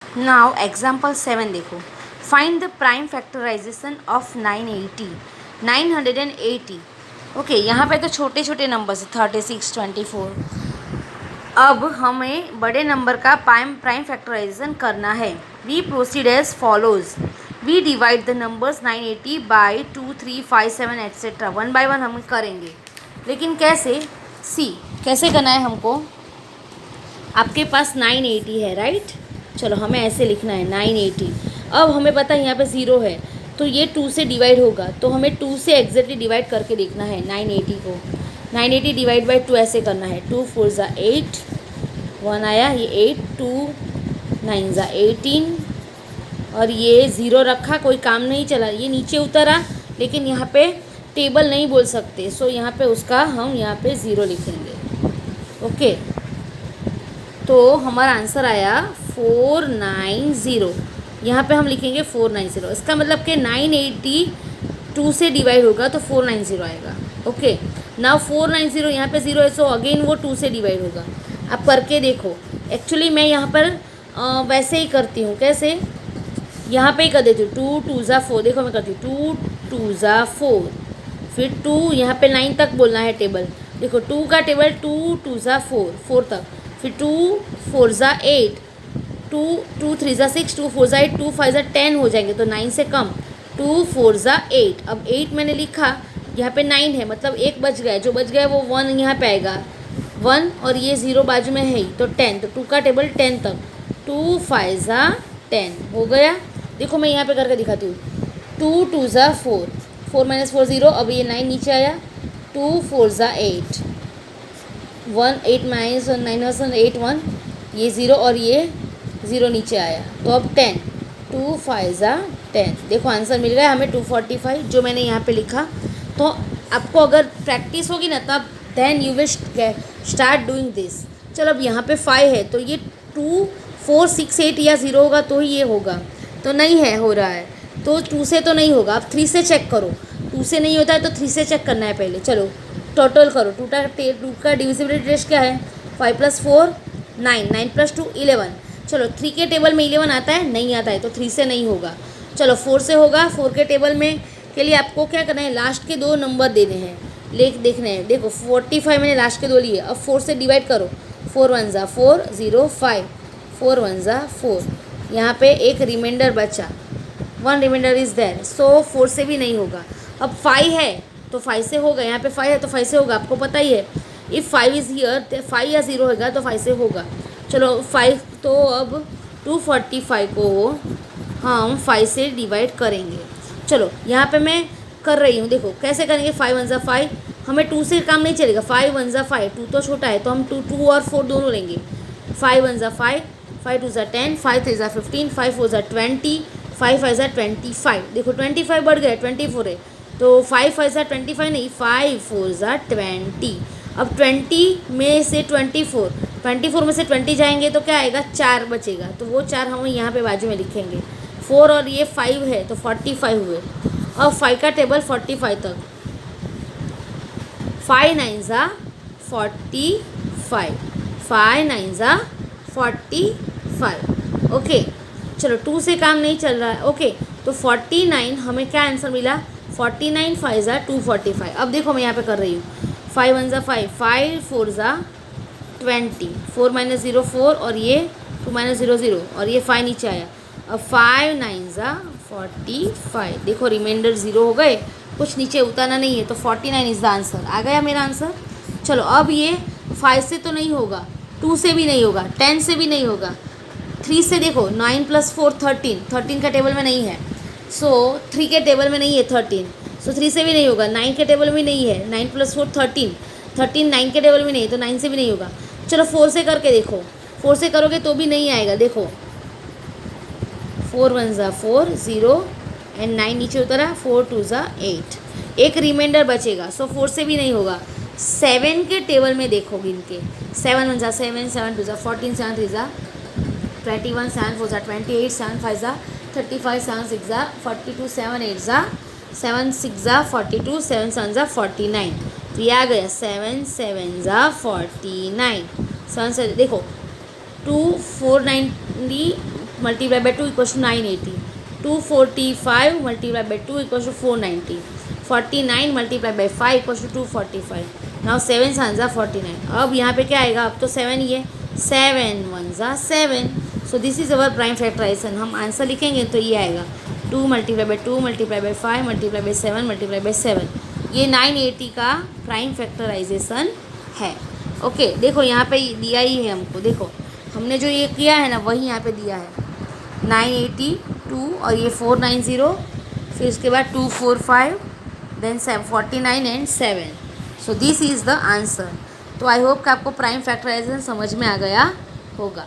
Now example 7 देखो। Find the prime factorisation of 980 980। Okay, यहाँ पे तो छोटे छोटे नंबर्स 36 24। अब हमें बड़े नंबर का प्राइम फैक्टराइजेशन करना है। We proceed as follows. We divide the numbers 980 by 2 3 5 7 etcetera. One by one हम करेंगे, लेकिन कैसे? सी, कैसे करना है हमको? आपके पास 980 है, राइट? चलो, हमें ऐसे लिखना है 980। अब हमें पता है यहाँ पे 0 है, तो ये 2 से डिवाइड होगा, तो हमें 2 से एग्जैक्टली डिवाइड करके देखना है 980 को। 980 डिवाइड बाई 2 ऐसे करना है। 2 4 ज़ा 8, 1 आया, ये 8, 2 9 ज़ा 18, और ये 0 रखा, कोई काम नहीं चला, ये नीचे उतरा, लेकिन यहाँ पे टेबल नहीं बोल सकते, सो यहाँ पे उसका हम यहाँ पे 0 लिखेंगे। ओके, तो हमारा आंसर आया 490। यहाँ पे हम लिखेंगे 490। इसका मतलब कि 980 2 से डिवाइड होगा तो 490 आएगा। ओके, नाउ 490 यहाँ पे 0 है, सो अगेन वो 2 से डिवाइड होगा। आप करके देखो। एक्चुअली मैं यहाँ पर वैसे ही करती हूँ। कैसे? यहाँ पे ही कर देती हूँ। 2 2 ज़ा 4। देखो मैं करती हूँ 2 2 ज़ा 4, फिर 2 यहाँ पे 9 तक बोलना है टेबल। देखो 2 का टेबल 2 2 ज़ा 4, 4 तक, फिर 2 4 ज़ा 8, 2 2 3 ज़ा 6, 2 4 ज़ा 8, 2 5 ज़ा 10 हो जाएंगे, तो 9 से कम। 2 4 ज़ा 8। अब 8 मैंने लिखा, यहाँ पे 9 है, मतलब एक बच गया, जो बच गया वो 1 यहाँ पे आएगा, 1, और ये 0 बाजू में है ही, तो 10, तो 2 का टेबल 10 तक। 2 5 ज़ा 10 हो गया। देखो मैं यहाँ पे करके दिखाती हूँ। 2 2 ज़ा 4, 4 माइनस 4 0, अब ये 9 नीचे आया। 2 4 ज़ा 8, 1 8 माइनस 1 9 8 1, ये 0 और ये 0 नीचे आया, तो अब 10। 2 5 ज़ा 10। देखो आंसर मिल गया हमें 245, जो मैंने यहाँ पे लिखा। तो आपको अगर प्रैक्टिस होगी ना, तब then you will start doing this. चलो, अब यहाँ पे 5 है, तो ये 2 4 6 8 या 0 होगा तो ही ये होगा, तो नहीं है, हो रहा है, तो 2 से तो नहीं होगा। अब 3 से चेक करो। 2 से नहीं होता है तो 3 से चेक करना है पहले। चलो टोटल करो। 2 का डिविजिबिलिटी टेस्ट क्या है? 5 + 4 9, 9 + 2 11। चलो 3 के टेबल में 11 आता है? नहीं आता है, तो 3 से नहीं होगा। चलो 4 से होगा। 4 के टेबल में के लिए आपको क्या करना है? लास्ट के 2 नंबर देने हैं, देखने हैं। देखो 45 मैंने लास्ट के 2 लिए। अब 4 से डिवाइड करो। 4 1 ज़ा 4 0 5, 4 1 ज़ा 4। यहाँ पे एक रिमाइंडर बचा, 1 रिमाइंडर इज़ देयर, सो 4 से भी नहीं होगा। अब 5 है तो 5 से होगा। यहाँ पे 5 है तो 5 से होगा, आपको पता ही है। इफ़ 5 इज़ हियर, 5 या 0 होगा तो 5 से होगा। चलो 5, तो अब 245 को हम 5 से डिवाइड करेंगे। चलो यहाँ पे मैं कर रही हूँ, देखो कैसे करेंगे। 5 1 ज़ा 5, हमें 2 से काम नहीं चलेगा। 5 1 ज़ा 5, 2 तो छोटा है, तो हम 2 और 4 दोनों लेंगे। 5 1 ज़ा 5, 5 2 ज़ा 10, 5 3 ज़ा 15, 5 4 ज़ा 20, 5 5 ज़ा 25। देखो 25 बढ़ गया, 24 है, तो 5 5 ज़ा 25 नहीं, 5 4 ज़ा 20। अब 20 में से 24 में से 20 जाएंगे तो क्या आएगा? 4 बचेगा, तो वो 4 हम यहाँ पे बाजू में लिखेंगे। 4 और ये 5 है तो 45 हुए। अब 5 का टेबल 45 तक। 5 9 ज़ा 45, 5 9 ज़ा 45। ओके, चलो 2 से काम नहीं चल रहा है। ओके, तो 49 हमें क्या आंसर मिला? 49 5 ज़ा 245। अब देखो मैं यहाँ पे कर रही हूँ। 5 1 ज़ा 5, 5 4 ज़ा 20, 4 माइनस 0 4, और ये 2 माइनस 0 0, और ये 5 नीचे आया। अब 5 9 ज़ा 45। देखो रिमाइंडर 0 हो गए, कुछ नीचे उतारना नहीं है, तो 49 इज़ द आंसर। आ गया मेरा आंसर। चलो अब ये 5 से तो नहीं होगा, 2 से भी नहीं होगा, 10 से भी नहीं होगा, 3 से। देखो 9 + 4 13, 13 का टेबल में नहीं है, सो 3 के टेबल में नहीं है 13, सो 3 से भी नहीं होगा। 9 के टेबल में नहीं है, 9 + 4 13, 13 9 के टेबल में नहीं है, तो 9 से भी नहीं होगा। चलो 4 से करके देखो। 4 से करोगे तो भी नहीं आएगा। देखो 4 1 ज़ा 4 0, एंड 9 नीचे उतरा, 4 2 ज़ा 8, एक रिमाइंडर बचेगा, सो 4 से भी नहीं होगा। 7 के टेबल में देखो गिन के। 7 1 ज़ा 7, 7 2 ज़ा 14, 7 3 ज़ा 21, 7 4 ज़ा 28, 7 5 ज़ा 35, 7 6 ज़ा 42, 7 8 ज़ा 7 6 ज़ा 42, 7 7 ज़ा 49। तो ये आ गया 7 7 ज़ा 49। 7 से देखो 2 490 multiply by 2 equals to 980, 245 multiply by 2 equals to 490, 49 multiply by 5 equals to 245। Now 7 7 ज़ा 49। अब यहाँ पे क्या आएगा, अब तो 7 ही है, 7 1 ज़ा 7। So this is our prime factorisation. हम आंसर लिखेंगे तो ये आएगा 2 multiply by 2 multiply by 5 multiply by 7 multiply by 7। ये 980 का प्राइम फैक्टराइजेशन है। ओके देखो यहाँ पे दिया ही है हमको, देखो हमने जो ये किया है ना वही यहाँ पे दिया है, 982 और ये 490, फिर उसके बाद 245, then 49 and 7। So this is the answer. तो आई होप कि आपको प्राइम फैक्टराइजेशन समझ में आ गया होगा।